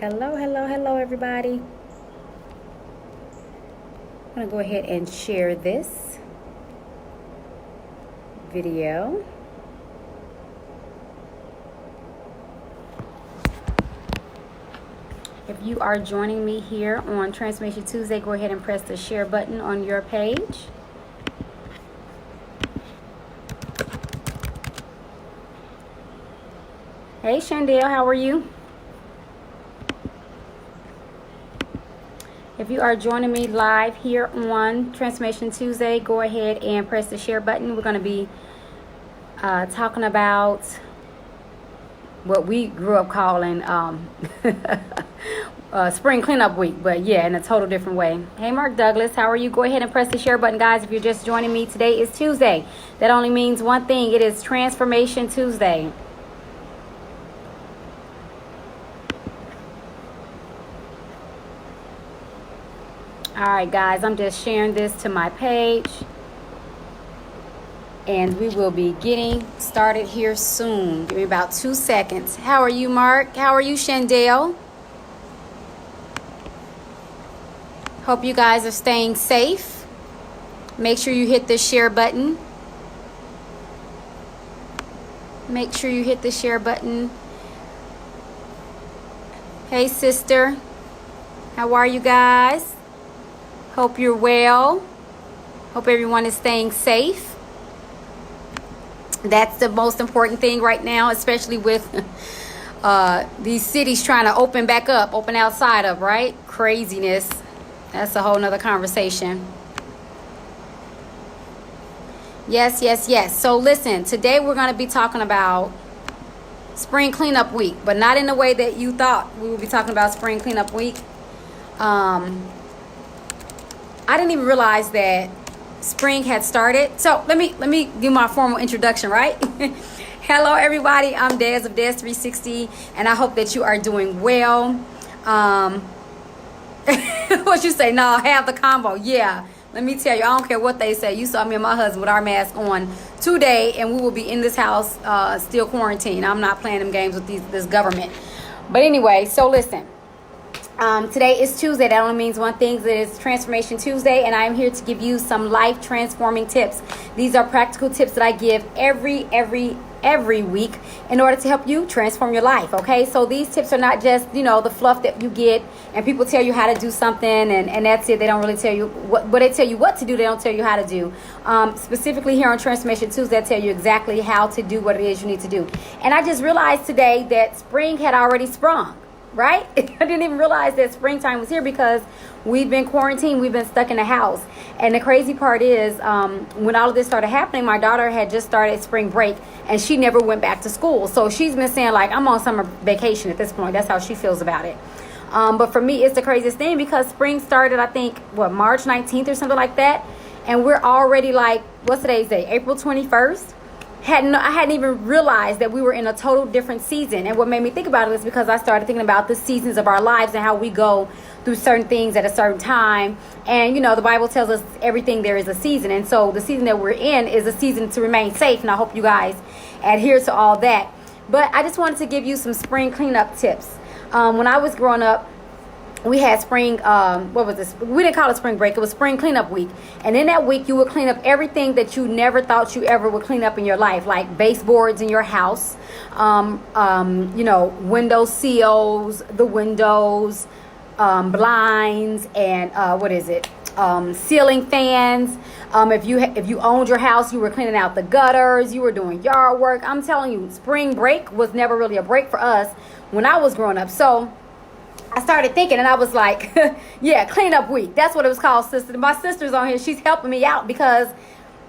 Hello, hello, hello, everybody. I'm going to go ahead and share this video. If you are joining me here on Transformation Tuesday, go ahead and press the share button on your page. Hey, Shandell, how are you? If you are joining me live here on Transformation Tuesday, go ahead and press the share button. We're going to be talking about what we grew up calling spring cleanup week, but yeah, in a total different way. Hey, Mark Douglas, how are you? Go ahead and press the share button, guys. If you're just joining me, today is Tuesday. That only means one thing. It is Transformation Tuesday. All right, guys, I'm just sharing this to my page. And we will be getting started here soon. Give me about 2 seconds. How are you, Mark? How are you, Shandell? Hope you guys are staying safe. Make sure you hit the share button. Make sure you hit the share button. Hey, sister. How are you guys? Hope you're well. Hope everyone is staying safe. That's the most important thing right now, especially with these cities trying to open back up, open outside of, right? Craziness. That's a whole nother conversation. Yes, yes, yes. So listen, today we're going to be talking about spring cleanup week, but not in the way that you thought we would be talking about spring cleanup week. I didn't even realize that spring had started. So let me give my formal introduction, right? Hello, everybody. I'm Des of Des 360, and I hope that you are doing well. What you say? No, have the combo. Yeah. Let me tell you, I don't care what they say. You saw me and my husband with our mask on today, and we will be in this house still quarantined. I'm not playing them games with this government. But anyway, so listen. Today is Tuesday. That only means one thing. It is Transformation Tuesday, and I am here to give you some life transforming tips. These are practical tips that I give every week in order to help you transform your life. Okay, so these tips are not just the fluff that you get and people tell you how to do something and that's it. They don't really tell you what they tell you what to do. They don't tell you how to do. Specifically here on Transformation Tuesday, I tell you exactly how to do what it is you need to do. And I just realized today that spring had already sprung. Right? I didn't even realize that springtime was here because we've been quarantined. We've been stuck in the house. And the crazy part is when all of this started happening, my daughter had just started spring break and she never went back to school. So she's been saying like, I'm on summer vacation at this point. That's how she feels about it. But for me, it's the craziest thing because spring started, I think, March 19th or something like that. And we're already like, what's today's date? April 21st. I hadn't even realized that we were in a total different season. And what made me think about it is because I started thinking about the seasons of our lives and how we go through certain things at a certain time. And, the Bible tells us everything there is a season. And so the season that we're in is a season to remain safe. And I hope you guys adhere to all that. But I just wanted to give you some spring cleanup tips. When I was growing up, we had spring, what was this? We didn't call it spring break. It was spring cleanup week. And in that week, you would clean up everything that you never thought you ever would clean up in your life, like baseboards in your house, window sills, the windows, blinds, and ceiling fans. If you owned your house, you were cleaning out the gutters, you were doing yard work. I'm telling you, spring break was never really a break for us when I was growing up. So I started thinking and I was like, yeah, cleanup week. That's what it was called, sister. My sister's on here. She's helping me out because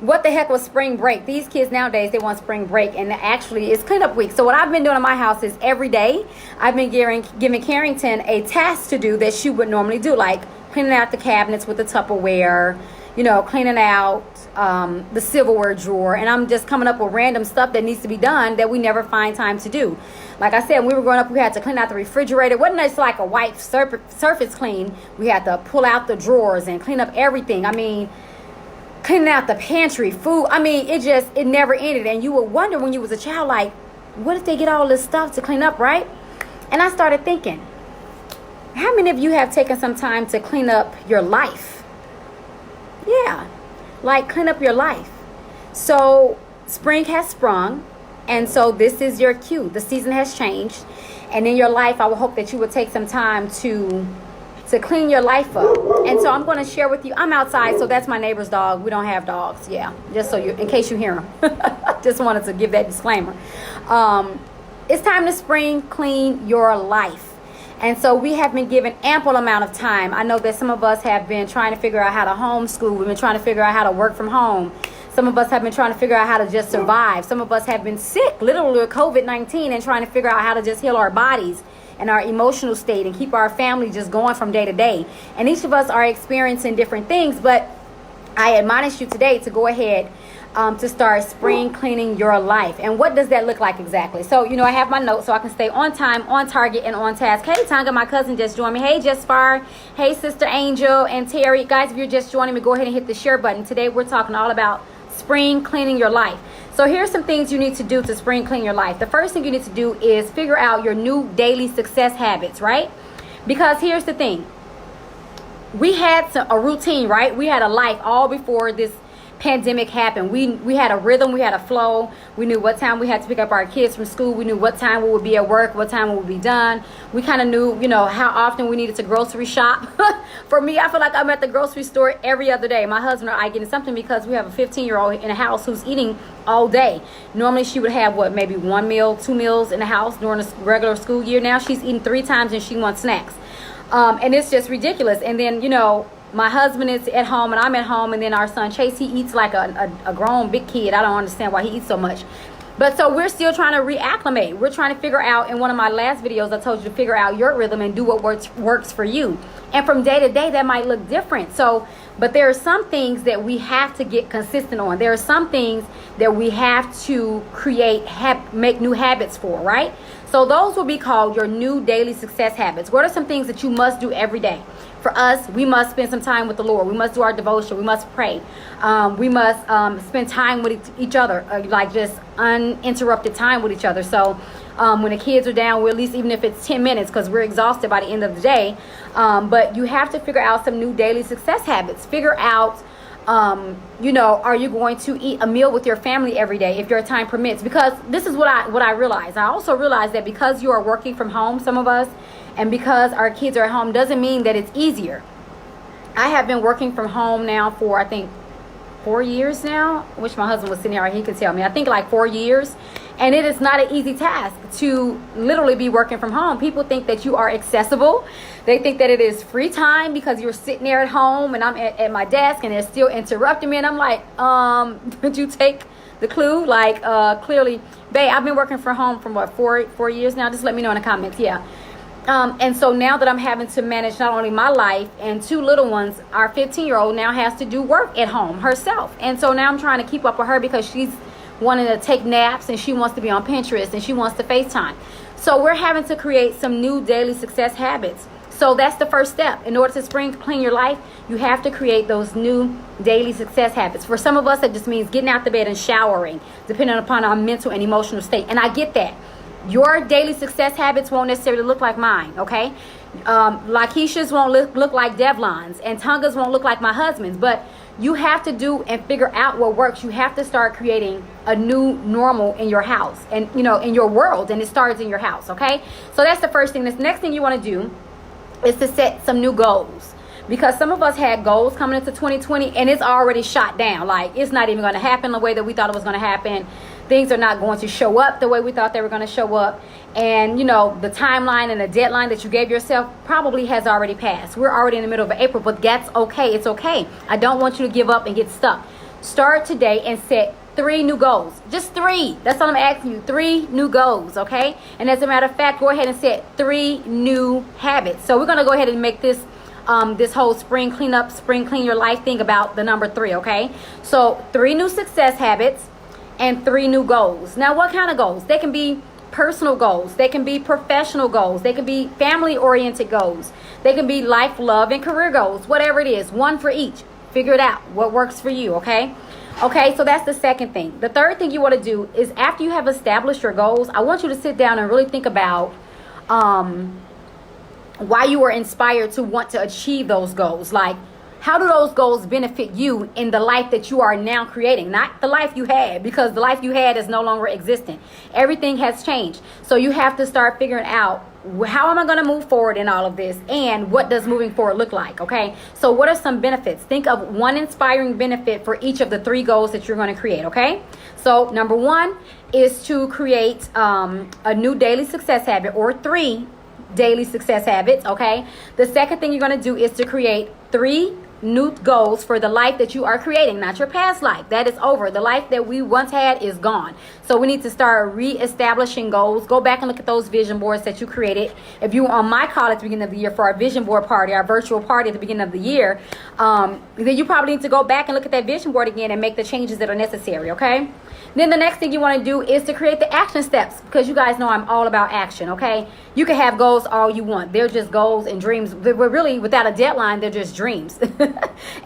what the heck was spring break? These kids nowadays, they want spring break. And actually, it's cleanup week. So what I've been doing in my house is every day, I've been giving Carrington a task to do that she would normally do. Like cleaning out the cabinets with the Tupperware, cleaning out the silverware drawer. And I'm just coming up with random stuff that needs to be done that we never find time to do. Like I said, when we were growing up, we had to clean out the refrigerator. It wasn't just like a white surface clean. We had to pull out the drawers and clean up everything. I mean, cleaning out the pantry, food. I mean, it never ended. And you would wonder when you was a child, like, what if they get all this stuff to clean up, right? And I started thinking, How many of you have taken some time to clean up your life? Yeah, like clean up your life. So spring has sprung, and so this is your cue. The season has changed, and in your life, I will hope that you will take some time to clean your life up. And so I'm going to share with you. I'm outside, so that's my neighbor's dog. We don't have dogs. Yeah, just so you, in case you hear them. Just wanted to give that disclaimer. It's time to spring clean your life. And so we have been given ample amount of time. I know that some of us have been trying to figure out how to homeschool. We've been trying to figure out how to work from home. Some of us have been trying to figure out how to just survive. Some of us have been sick, literally with COVID-19, and trying to figure out how to just heal our bodies and our emotional state and keep our family just going from day to day. And each of us are experiencing different things, but I admonish you today to go ahead to start spring cleaning your life. And what does that look like exactly? So, you know, I have my notes so I can stay on time, on target, and on task. Hey, Tonga, my cousin just joined me. Hey, Jessfar. Hey, Sister Angel and Terry. Guys, if you're just joining me, go ahead and hit the share button. Today, we're talking all about spring cleaning your life. So here's some things you need to do to spring clean your life. The first thing you need to do is figure out your new daily success habits, right? Because here's the thing. We had a routine, right? We had a life all before this pandemic happened. We had a rhythm, we had a flow. We knew what time we had to pick up our kids from school. We knew what time we would be at work, what time we would be done. We kind of knew, you know, how often we needed to grocery shop. For me, I feel like I'm at the grocery store every other day. My husband or I getting something because we have a 15-year-old in the house who's eating all day. Normally she would have maybe 1 meal, 2 meals in the house during the regular school year. Now she's eating 3 times and she wants snacks. And it's just ridiculous. And then, you know, my husband is at home and I'm at home, and then our son Chase, he eats like a grown big kid. I don't understand why he eats so much. But so we're still trying to reacclimate. We're trying to figure out, in one of my last videos, I told you to figure out your rhythm and do what works for you. And from day to day, that might look different. So, but there are some things that we have to get consistent on. There are some things that we have to make new habits for, right? So those will be called your new daily success habits. What are some things that you must do every day? For us, we must spend some time with the Lord. We must do our devotion. We must pray. We must spend time with each other, like just uninterrupted time with each other. So when the kids are down, we're at least, even if it's 10 minutes, because we're exhausted by the end of the day. But you have to figure out some new daily success habits. Figure out, you know, are you going to eat a meal with your family every day if your time permits? Because this is what I realize. I also realize that because you are working from home, some of us, and because our kids are at home, doesn't mean that it's easier. I have been working from home now for, I think, 4 years now. I wish my husband was sitting here, he could tell me. I think like 4 years. And it is not an easy task to literally be working from home. People think that you are accessible. They think that it is free time because you're sitting there at home and I'm at my desk and they're still interrupting me. And I'm like, did you take the clue? Like, clearly, babe, I've been working from home for what, four years now? Just let me know in the comments. Yeah. And so now that I'm having to manage not only my life and 2 little ones, our 15-year-old now has to do work at home herself. And so now I'm trying to keep up with her because she's wanting to take naps and she wants to be on Pinterest and she wants to FaceTime. So we're having to create some new daily success habits. So that's the first step. In order to spring clean your life, you have to create those new daily success habits. For some of us, that just means getting out the bed and showering, depending upon our mental and emotional state. And I get that. Your daily success habits won't necessarily look like mine, okay? Lakeisha's won't look like Devlon's, and Tonga's won't look like my husband's. But you have to do and figure out what works. You have to start creating a new normal in your house and, you know, in your world. And it starts in your house, okay? So that's the first thing. This next thing you want to do is to set some new goals. Because some of us had goals coming into 2020 and it's already shot down. Like, it's not even going to happen the way that we thought it was going to happen. Things are not going to show up the way we thought they were going to show up. And, you know, the timeline and the deadline that you gave yourself probably has already passed. We're already in the middle of April, but that's okay. It's okay. I don't want you to give up and get stuck. Start today and set 3 new goals. Just 3. That's all I'm asking you. 3 new goals, okay? And as a matter of fact, go ahead and set 3 new habits. So we're going to go ahead and make this this whole spring clean your life thing about the number 3, okay? So 3 new success habits and 3 new goals. Now, what kind of goals? They can be personal goals. They can be professional goals. They can be family-oriented goals. They can be life, love, and career goals. Whatever it is, 1 for each. Figure it out. What works for you, okay? Okay, so that's the second thing. The third thing you want to do is, after you have established your goals, I want you to sit down and really think about why you were inspired to want to achieve those goals. Like, how do those goals benefit you in the life that you are now creating? Not the life you had, because the life you had is no longer existent. Everything has changed. So you have to start figuring out, how am I going to move forward in all of this? And what does moving forward look like? Okay. So what are some benefits? Think of one inspiring benefit for each of the 3 goals that you're going to create. Okay. So number 1 is to create a new daily success habit, or 3 daily success habits. Okay. The second thing you're going to do is to create 3 new goals for the life that you are creating, not your past life. That is over. The life that we once had is gone. So we need to start reestablishing goals. Go back and look at those vision boards that you created. If you were on my call at the beginning of the year for our vision board party, our virtual party at the beginning of the year, then you probably need to go back and look at that vision board again and make the changes that are necessary. Okay. Then the next thing you want to do is to create the action steps, because you guys know I'm all about action. Okay. You can have goals all you want. They're just goals and dreams. We're really, without a deadline, they're just dreams.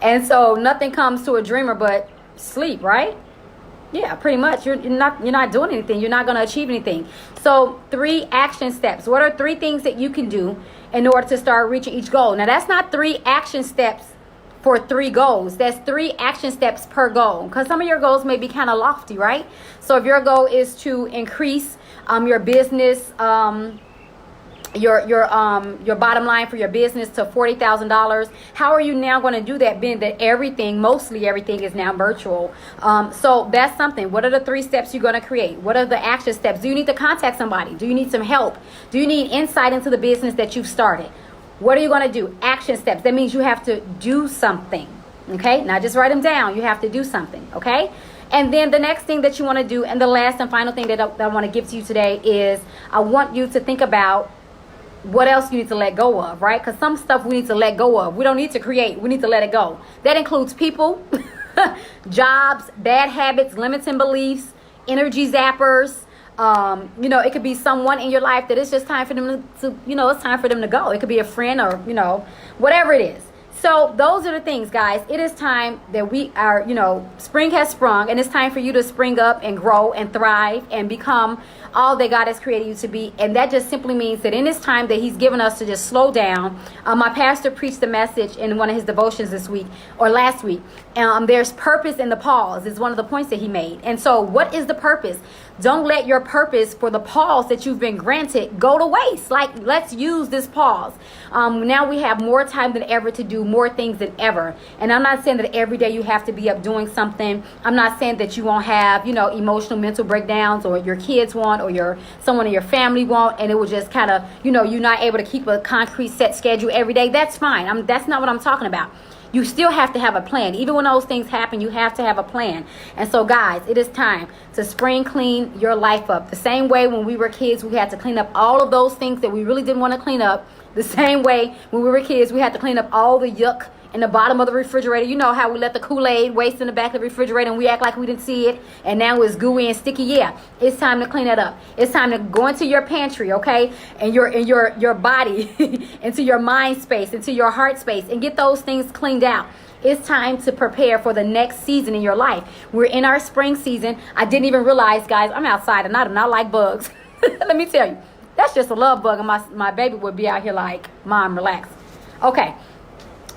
And so nothing comes to a dreamer but sleep, right? Yeah, pretty much. You're not doing anything. You're not going to achieve anything. So 3 action steps. What are 3 things that you can do in order to start reaching each goal? Now, that's not 3 action steps for 3 goals. That's 3 action steps per goal, because some of your goals may be kind of lofty, right? So if your goal is to increase your business, your bottom line for your business to $40,000, how are you now going to do that, being that mostly everything is now virtual? So that's something. What are the 3 steps you're going to create? What are the action steps? Do you need to contact somebody? Do you need some help? Do you need insight into the business that you've started? What are you going to do? Action steps. That means you have to do something. Okay, not just write them down. You have to do something. Okay. And then the next thing that you want to do, and the last and final thing that I want to give to you today, is I want you to think about what else you need to let go of, right? Because some stuff we need to let go of. We don't need to create. We need to let it go. That includes people, jobs, bad habits, limiting beliefs, energy zappers. It could be someone in your life that it's just time for them to it's time for them to go. It could be a friend, or, whatever it is. So those are the things, guys. It is time that we are, spring has sprung, and it's time for you to spring up and grow and thrive and become all that God has created you to be. And that just simply means that in this time that He's given us to just slow down. My pastor preached a message in one of his devotions this week or last week. There's purpose in the pause is one of the points that he made. And so what is the purpose? Don't let your purpose for the pause that you've been granted go to waste. Like, let's use this pause. Now we have more time than ever to do more things than ever. And I'm not saying that every day you have to be up doing something. I'm not saying that you won't have, emotional mental breakdowns, or your kids won't, or someone in your family won't, and it will just kind of, you're not able to keep a concrete set schedule every day. That's fine. That's not what I'm talking about. You still have to have a plan. Even when those things happen, you have to have a plan. And so, guys, it is time to spring clean your life up. The same way when we were kids, we had to clean up all of those things that we really didn't want to clean up. The same way when we were kids, we had to clean up all the yuck in the bottom of the refrigerator. You know how we let the Kool-Aid waste in the back of the refrigerator and we act like we didn't see it, and now it's gooey and sticky. Yeah, it's time to clean that up. It's time to go into your pantry, okay, and your body, into your mind space, into your heart space, and get those things cleaned out. It's time to prepare for the next season in your life. We're in our spring season. I didn't even realize, guys, I'm outside and I do not like bugs. Let me tell you, that's just a love bug, and my baby would be out here like, Mom, relax. Okay.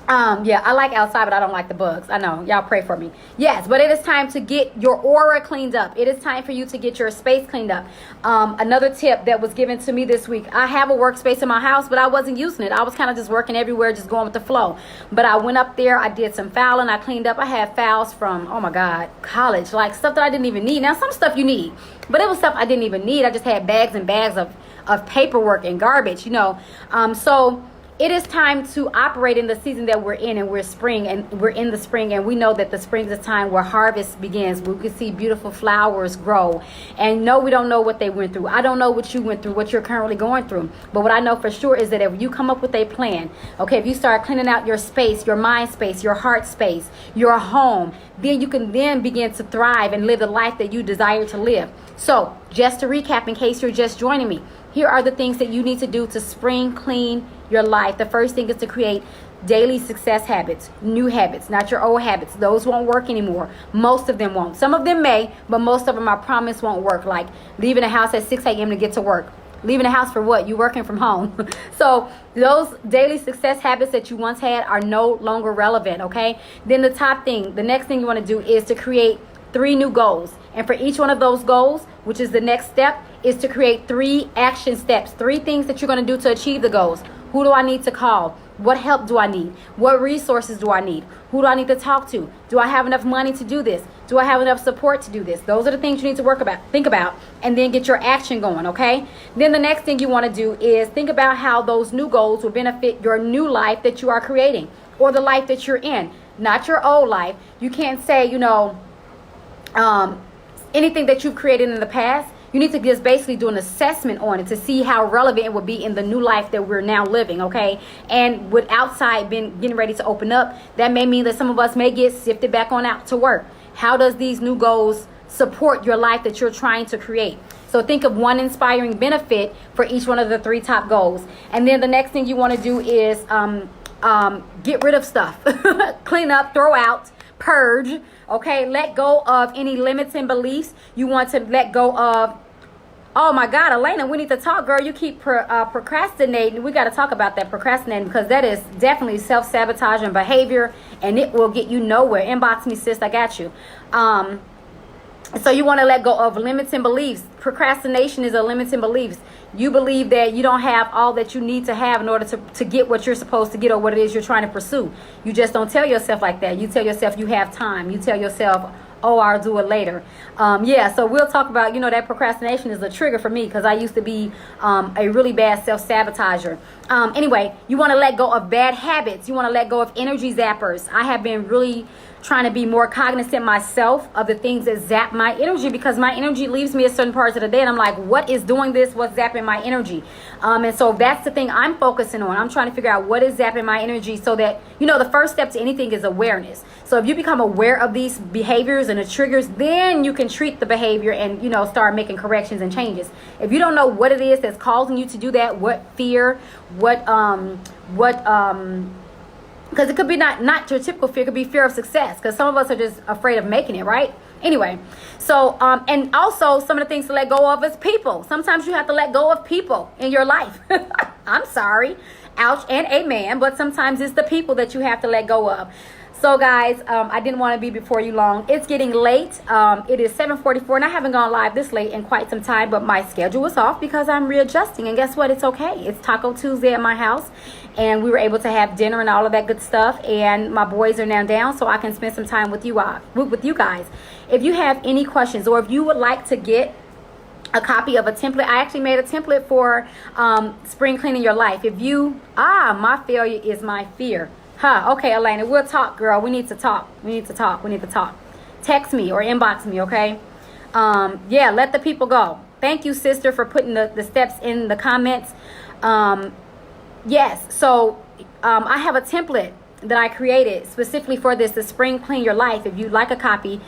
I like outside, but I don't like the bugs. I know. Y'all pray for me. Yes, but it is time to get your aura cleaned up. It is time for you to get your space cleaned up. Another tip that was given to me this week. I have a workspace in my house, but I wasn't using it. I was kind of just working everywhere, just going with the flow. But I went up there. I did some filing. I cleaned up. I had files from, oh my God, college. Like stuff that I didn't even need. Now, some stuff you need, but it was stuff I didn't even need. I just had bags and bags of paperwork and garbage, So it is time to operate in the season that we're in, and we're in the spring, and we know that the spring is a time where harvest begins. We can see beautiful flowers grow, and no, we don't know what they went through. I don't know what you went through, what you're currently going through, but what I know for sure is that if you come up with a plan, okay, if you start cleaning out your space, your mind space, your heart space, your home, then you can then begin to thrive and live the life that you desire to live. So just to recap, in case you're just joining me, here are the things that you need to do to spring clean your life. The first thing is to create daily success habits, new habits, not your old habits. Those won't work anymore. Most of them won't. Some of them may, but most of them, I promise, won't work. Like leaving the house at 6 a.m. to get to work. Leaving the house for what? You working from home. So those daily success habits that you once had are no longer relevant, okay? Then the next thing you want to do is to create 3 new goals. And for each one of those goals, which is the next step, is to create 3 action steps, 3 things that you're going to do to achieve the goals. Who do I need to call? What help do I need? What resources do I need? Who do I need to talk to? Do I have enough money to do this? Do I have enough support to do this? Those are the things you need to think about, and then get your action going, okay? Then the next thing you want to do is think about how those new goals will benefit your new life that you are creating, or the life that you're in, not your old life. You can't say, anything that you've created in the past. You need to just basically do an assessment on it to see how relevant it would be in the new life that we're now living, okay? And with outside getting ready to open up, that may mean that some of us may get sifted back on out to work. How does these new goals support your life that you're trying to create? So think of one inspiring benefit for each one of the 3 top goals. And then the next thing you want to do is get rid of stuff. Clean up, throw out, purge, okay? Let go of any limits and beliefs. You want to let go of, oh my God, Elena, we need to talk, girl. You keep procrastinating. We got to talk about that procrastinating, because that is definitely self-sabotaging behavior, and it will get you nowhere. Inbox me, sis, I got you. So you want to let go of limits and beliefs. Procrastination is a limits and beliefs. You believe that you don't have all that you need to have in order to get what you're supposed to get, or what it is you're trying to pursue. You just don't tell yourself like that. You tell yourself you have time. You tell yourself, oh, I'll do it later. So we'll talk about, that procrastination is a trigger for me, because I used to be a really bad self-sabotager. Anyway, you want to let go of bad habits. You want to let go of energy zappers. I have been really trying to be more cognizant myself of the things that zap my energy, because my energy leaves me at certain parts of the day, and I'm like, what is doing this? What's zapping my energy? And so that's the thing I'm focusing on. I'm trying to figure out what is zapping my energy, so that, the first step to anything is awareness. So if you become aware of these behaviors and the triggers, then you can treat the behavior and, start making corrections and changes. If you don't know what it is that's causing you to do that, what fear, because it could be not your typical fear. It could be fear of success, because some of us are just afraid of making it, right? Anyway, so and also some of the things to let go of is people. Sometimes you have to let go of people in your life. I'm sorry, ouch and amen, but sometimes it's the people that you have to let go of. So guys, I didn't want to be before you long. It's getting late. It is 7:44, and I haven't gone live this late in quite some time, but my schedule was off because I'm readjusting. And guess what? It's okay. It's Taco Tuesday at my house, and we were able to have dinner and all of that good stuff. And my boys are now down, so I can spend some time with you guys. If you have any questions, or if you would like to get a copy of a template, I actually made a template for spring cleaning your life. My failure is my fear. Okay, Elena, we'll talk, girl. We need to talk. Text me or inbox me, okay? Let the people go. Thank you, sister, for putting the steps in the comments. Yes, so I have a template that I created specifically for this, the Spring Clean Your Life. If you'd like a copy,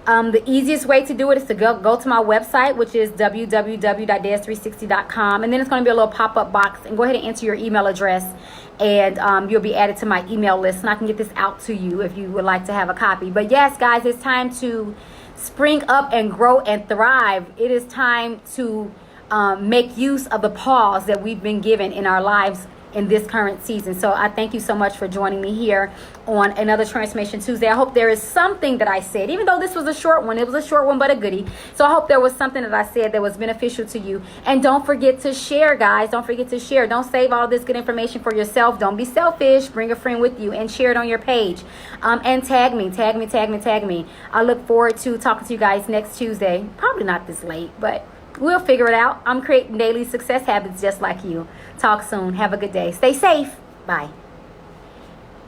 the easiest way to do it is to go to my website, which is www.des360.com, and then it's going to be a little pop-up box, and go ahead and enter your email address, and you'll be added to my email list, and I can get this out to you if you would like to have a copy. But yes, guys, it's time to spring up and grow and thrive. It is time to make use of the pause that we've been given in our lives in this current season. So I thank you so much for joining me here on another Transformation Tuesday. I hope there is something that I said, even though this was a short one, it was a short one, but a goodie. So I hope there was something that I said that was beneficial to you. And don't forget to share, guys. Don't forget to share. Don't save all this good information for yourself. Don't be selfish. Bring a friend with you and share it on your page. And tag me. I look forward to talking to you guys next Tuesday. Probably not this late, but we'll figure it out. I'm creating daily success habits just like you. Talk soon. Have a good day. Stay safe. Bye.